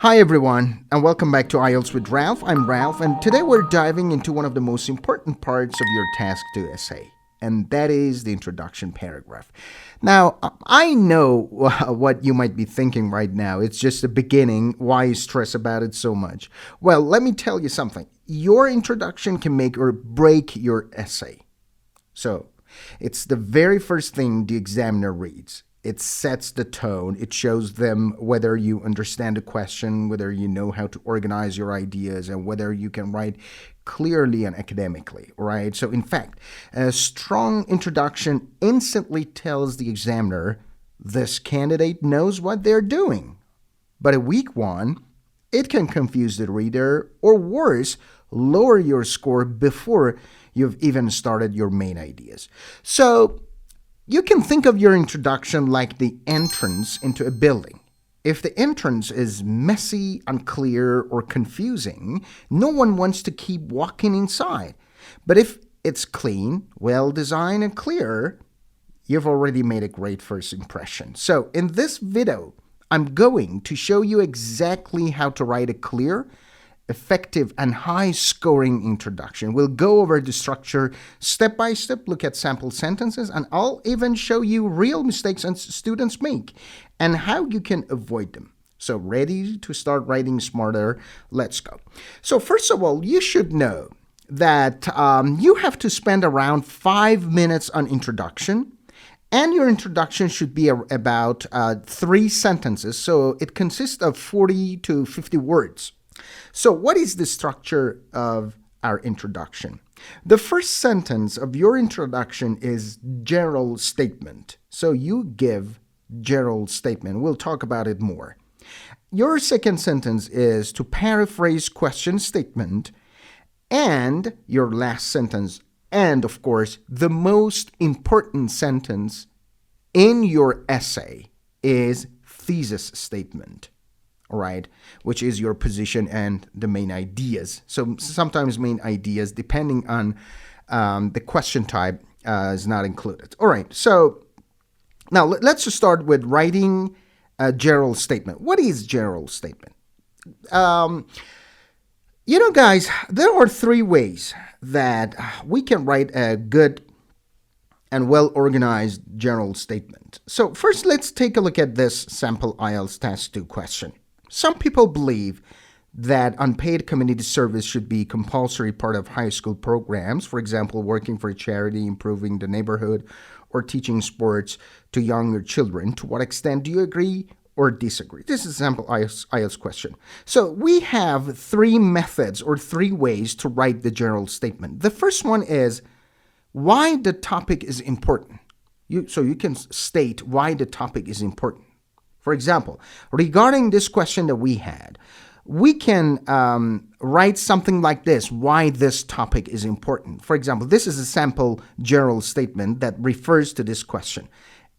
Hi everyone, and welcome back to IELTS with Ralph. I'm Ralph, and today we're diving into one of the most important parts of your task 2 essay, and that is the introduction paragraph. Now, I know what you might be thinking right now. It's just the beginning. Why stress about it so much? Well, let me tell you something. Your introduction can make or break your essay. So, it's the very first thing the examiner reads. It sets the tone. It shows them whether you understand the question, whether you know how to organize your ideas, and whether you can write clearly and academically, right? So in fact, a strong introduction instantly tells the examiner this candidate knows what they're doing. But a weak one, it can confuse the reader, or worse, lower your score before you've even started your main ideas. So you can think of your introduction like the entrance into a building. If the entrance is messy, unclear, or confusing, no one wants to keep walking inside. But if it's clean, well-designed, and clear, you've already made a great first impression. So in this video, I'm going to show you exactly how to write a clear, effective, and high-scoring introduction. We'll go over the structure step by step, look at sample sentences, and I'll even show you real mistakes that students make and how you can avoid them. So ready to start writing smarter? Let's go. So first of all, you should know that you have to spend around 5 minutes on introduction, and your introduction should be about 3 sentences. So it consists of 40 to 50 words. So what is the structure of our introduction? The first sentence of your introduction is general statement. So you give general statement. We'll talk about it more. Your second sentence is to paraphrase question statement. And your last sentence, and of course, the most important sentence in your essay is thesis statement. All right, which is your position and the main ideas. So sometimes main ideas, depending on the question type, is not included. All right, so now let's just start with writing a general statement. What is general statement? Guys, there are 3 ways that we can write a good and well-organized general statement. So first, let's take a look at this sample IELTS Task 2 question. Some people believe that unpaid community service should be a compulsory part of high school programs, for example, working for a charity, improving the neighborhood, or teaching sports to younger children. To what extent do you agree or disagree? This is a sample IELTS question. So we have 3 methods or 3 ways to write the general statement. The first one is why the topic is important. So you can state why the topic is important. For example, regarding this question that we had, we can write something like this, why this topic is important. For example, this is a sample general statement that refers to this question.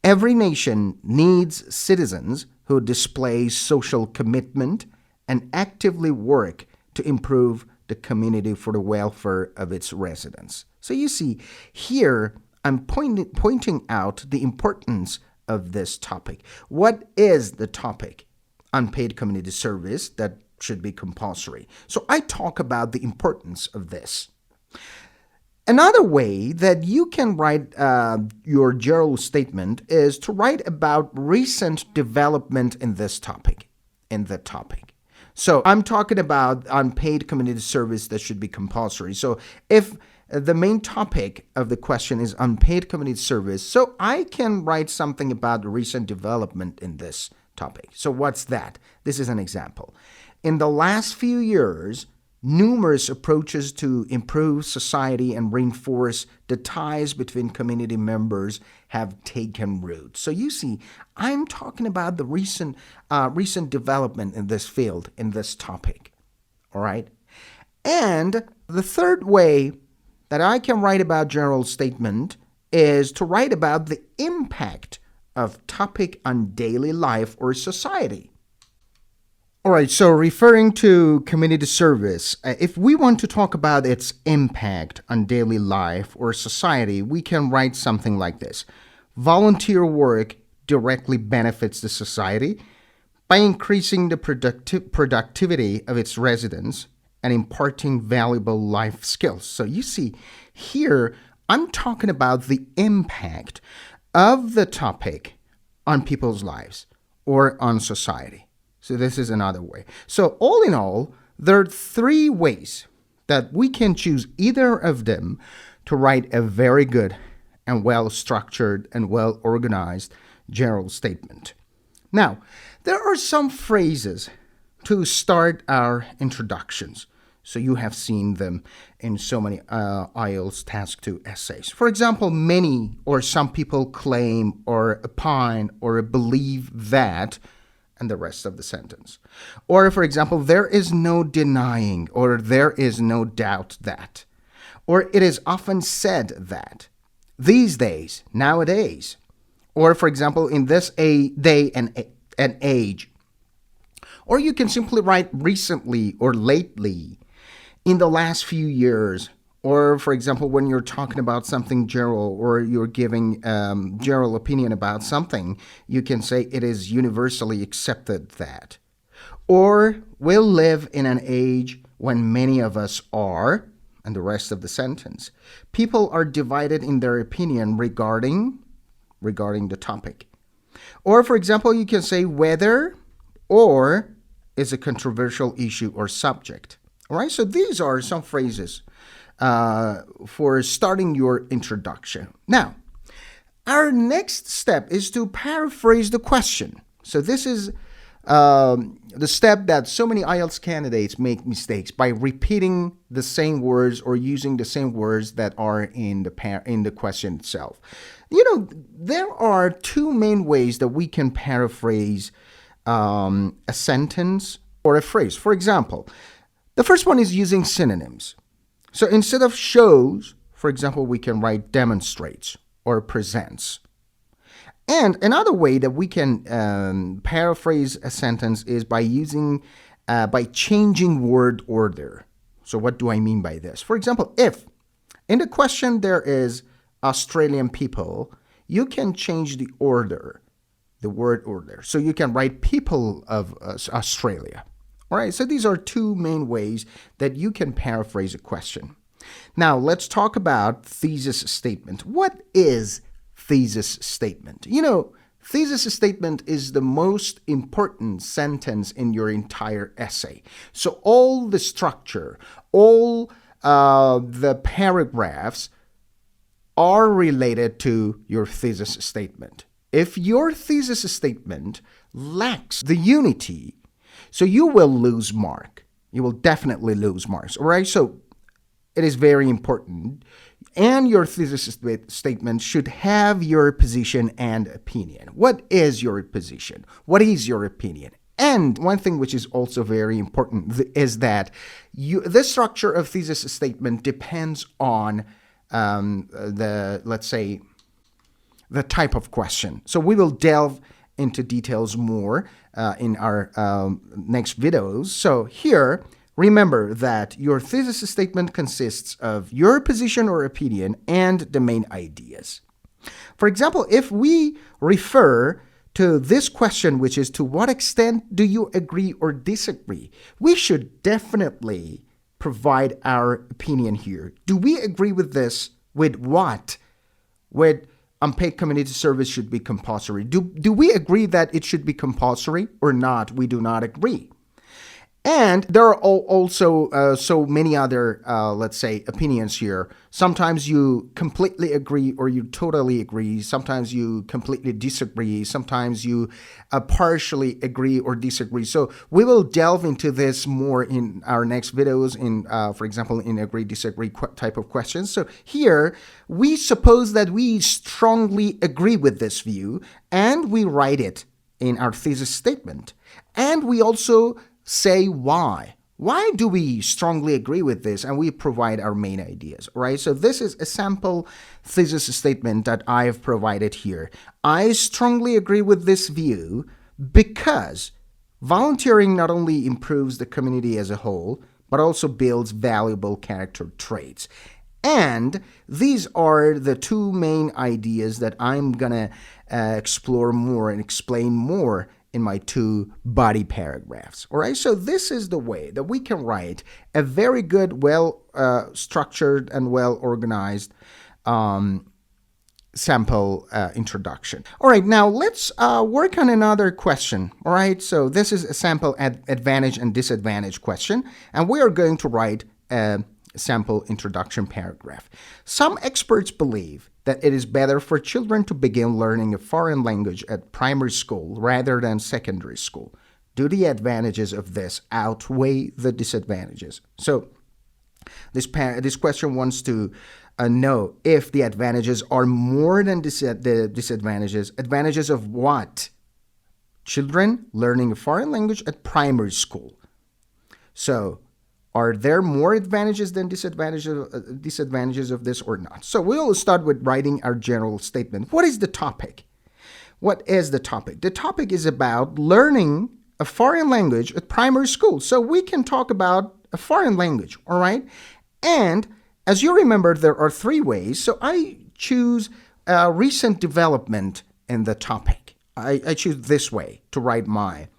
Every nation needs citizens who display social commitment and actively work to improve the community for the welfare of its residents. So you see, here I'm pointing out the importance of this topic. What is the topic? Unpaid community service that should be compulsory. So I talk about the importance of this. Another way that you can write your general statement is to write about recent development in this topic, So I'm talking about unpaid community service that should be compulsory. So if the main topic of the question is unpaid community service, so I can write something about recent development in this topic. So what's that? This is an example. In the last few years, numerous approaches to improve society and reinforce the ties between community members have taken root. So you see, I'm talking about the recent development in this field, in this topic. All right? And the third way that I can write about general statement is to write about the impact of topic on daily life or society. All right, so referring to community service, if we want to talk about its impact on daily life or society, we can write something like this. Volunteer work directly benefits the society by increasing the productivity of its residents and imparting valuable life skills. So you see, here I'm talking about the impact of the topic on people's lives or on society. So this is another way. So all in all, there are three ways that we can choose either of them to write a very good and well-structured and well-organized general statement. Now, there are some phrases to start our introductions. So you have seen them in so many IELTS Task 2 essays. For example, many or some people claim or opine or believe that, and the rest of the sentence. Or, for example, there is no denying or there is no doubt that. Or it is often said that. These days, nowadays. Or, for example, in this day and age. Or you can simply write recently or lately, in the last few years. Or, for example, when you're talking about something general or you're giving general opinion about something, you can say it is universally accepted that. Or we'll live in an age when many of us are, and the rest of the sentence. People are divided in their opinion regarding the topic. Or, for example, you can say whether or is a controversial issue or subject. All right, so these are some phrases for starting your introduction. Now, our next step is to paraphrase the question. So this is the step that so many IELTS candidates make mistakes by repeating the same words or using the same words that are in the question itself. You know, there are two main ways that we can paraphrase a sentence or a phrase. For example, the first one is using synonyms. So instead of shows, for example, we can write demonstrates or presents. And another way that we can paraphrase a sentence is by changing word order. So what do I mean by this? For example, if in the question there is Australian people, you can change the order, the word order. So you can write people of Australia. All right, so these are two main ways that you can paraphrase a question. Now, let's talk about thesis statement. What is thesis statement? You know, thesis statement is the most important sentence in your entire essay. So all the structure, all the paragraphs are related to your thesis statement. If your thesis statement lacks the unity, so you will lose mark. You will definitely lose marks. All right. So it is very important. And your thesis statement should have your position and opinion. What is your position? What is your opinion? And one thing which is also very important is that the structure of thesis statement depends on let's say, the type of question. So we will delve into details more in our next videos. So here, remember that your thesis statement consists of your position or opinion and the main ideas. For example, if we refer to this question, which is to what extent do you agree or disagree, we should definitely provide our opinion here. Do we agree with this? With what? With unpaid community service should be compulsory. Do we agree that it should be compulsory or not? We do not agree. And there are also so many other, let's say, opinions here. Sometimes you completely agree or you totally agree. Sometimes you completely disagree. Sometimes you partially agree or disagree. So we will delve into this more in our next videos, for example, in agree, disagree type of questions. So here, we suppose that we strongly agree with this view, and we write it in our thesis statement. And we also say why. Why do we strongly agree with this? And we provide our main ideas, right? So this is a sample thesis statement that I have provided here. I strongly agree with this view because volunteering not only improves the community as a whole, but also builds valuable character traits. And these are the two main ideas that I'm gonna explore more and explain more in my two body paragraphs. All right, so this is the way that we can write a very good, well structured and well organized sample introduction. All right, now let's work on another question. All right, so this is a sample advantage and disadvantage question, and we are going to write a sample introduction paragraph. Some experts believe that it is better for children to begin learning a foreign language at primary school rather than secondary school. Do the advantages of this outweigh the disadvantages? So this question wants to know if the advantages are more than the disadvantages. Advantages of what? Children learning a foreign language at primary school. So are there more advantages than disadvantages of this or not? So we'll start with writing our general statement. What is the topic? What is the topic? The topic is about learning a foreign language at primary school. So we can talk about a foreign language, all right? And as you remember, there are three ways. So I choose a recent development in the topic. I choose this way to write my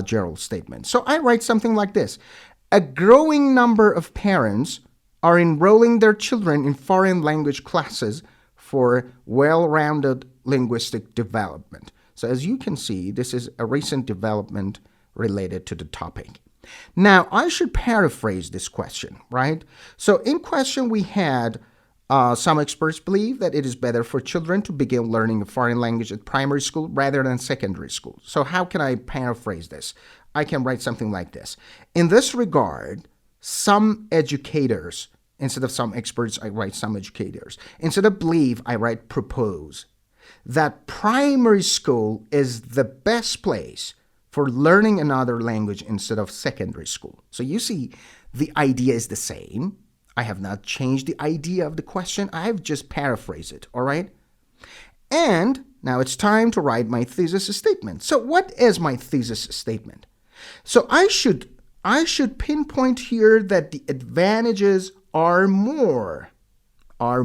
general statement. So I write something like this. A growing number of parents are enrolling their children in foreign language classes for well-rounded linguistic development. So as you can see, this is a recent development related to the topic. Now, I should paraphrase this question, right? So in question, we had some experts believe that it is better for children to begin learning a foreign language at primary school rather than secondary school. So how can I paraphrase this? I can write something like this. In this regard, some educators, instead of some experts, I write some educators. Instead of believe, I write propose. That primary school is the best place for learning another language instead of secondary school. So you see, the idea is the same. I have not changed the idea of the question. I have just paraphrased it, all right? And now it's time to write my thesis statement. So what is my thesis statement? So I should pinpoint here that the advantages are more, all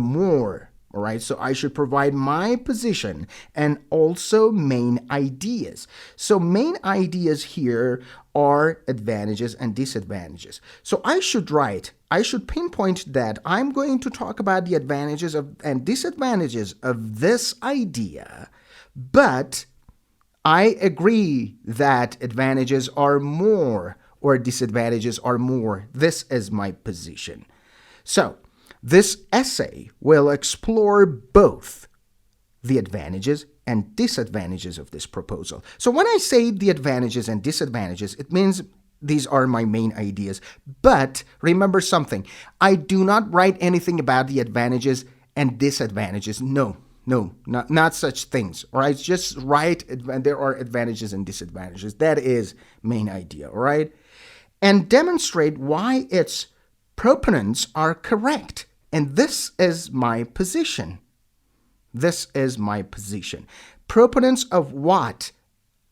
right? So I should provide my position and also main ideas. So main ideas here are advantages and disadvantages. So I should pinpoint that I'm going to talk about the advantages and disadvantages of this idea, but I agree that advantages are more or disadvantages are more. This is my position. So this essay will explore both the advantages and disadvantages of this proposal. So when I say the advantages and disadvantages, it means these are my main ideas. But remember something, I do not write anything about the advantages and disadvantages. No, not such things. All right, just write there are advantages and disadvantages. That is main idea, all right? And demonstrate why its proponents are correct. And this is my position. This is my position. Proponents of what?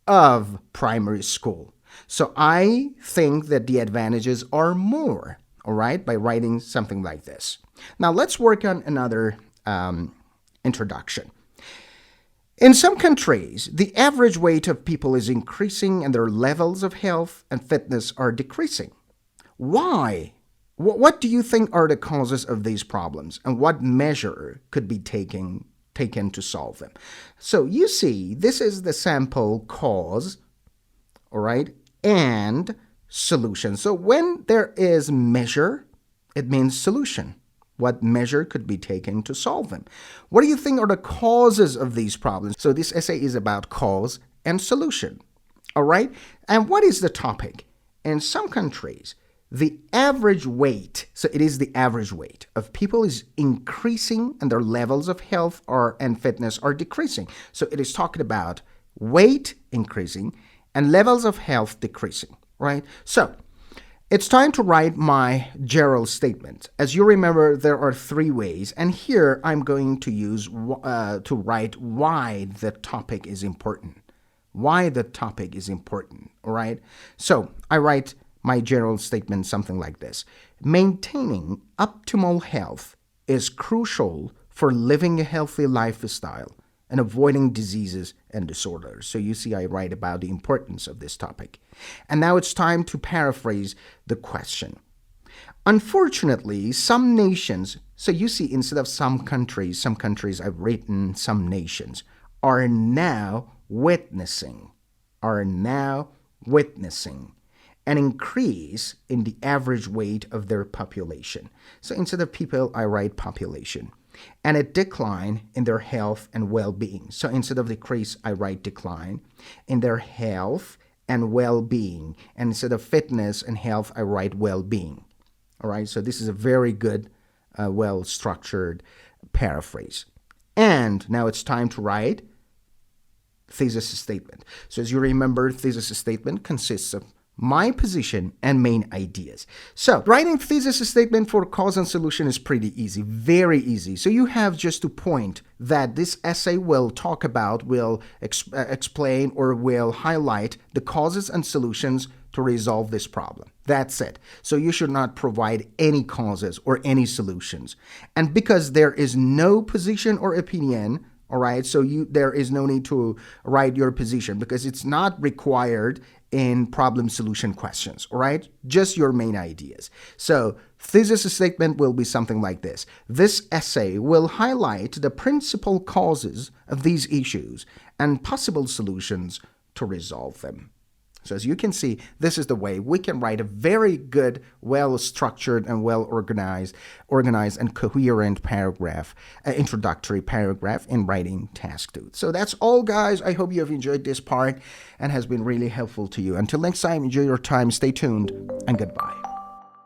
Of primary school. So I think that the advantages are more, all right, by writing something like this. Now let's work on another introduction. In some countries, the average weight of people is increasing and their levels of health and fitness are decreasing. Why? What do you think are the causes of these problems, and what measure could be taken to solve them? So you see, this is the sample cause, all right, and solution. So when there is measure, it means solution. What measure could be taken to solve them? What do you think are the causes of these problems? So this essay is about cause and solution, all right? And what is the topic? In some countries, the average weight, so it is the average weight of people is increasing and their levels of health and fitness are decreasing. So it is talking about weight increasing and levels of health decreasing, right? So it's time to write my general statement. As you remember, there are three ways, and here I'm going to use to write why the topic is important. Why the topic is important, all right? So I write my general statement something like this. Maintaining optimal health is crucial for living a healthy lifestyle and avoiding diseases and disorders. So you see, I write about the importance of this topic. And now it's time to paraphrase the question. Unfortunately, some nations, so you see, instead of some countries I've written some nations, are now witnessing an increase in the average weight of their population. So instead of people, I write population. And a decline in their health and well-being. So instead of decrease, I write decline in their health and well-being. And instead of fitness and health, I write well-being. All right, so this is a very good, well-structured paraphrase. And now it's time to write thesis statement. So as you remember, thesis statement consists of my position and main ideas. So writing thesis statement for cause and solution is pretty easy, very easy. So you have just to point that this essay will talk about, will explain, or will highlight the causes and solutions to resolve this problem. That's it. So you should not provide any causes or any solutions. And because there is no position or opinion, all right, so there is no need to write your position because it's not required in problem solution questions, all right? Just your main ideas. So thesis statement will be something like this. This essay will highlight the principal causes of these issues and possible solutions to resolve them. So as you can see, this is the way we can write a very good, well-structured and well-organized and coherent paragraph, introductory paragraph in Writing Task 2. So that's all, guys. I hope you have enjoyed this part and has been really helpful to you. Until next time, enjoy your time, stay tuned, and goodbye.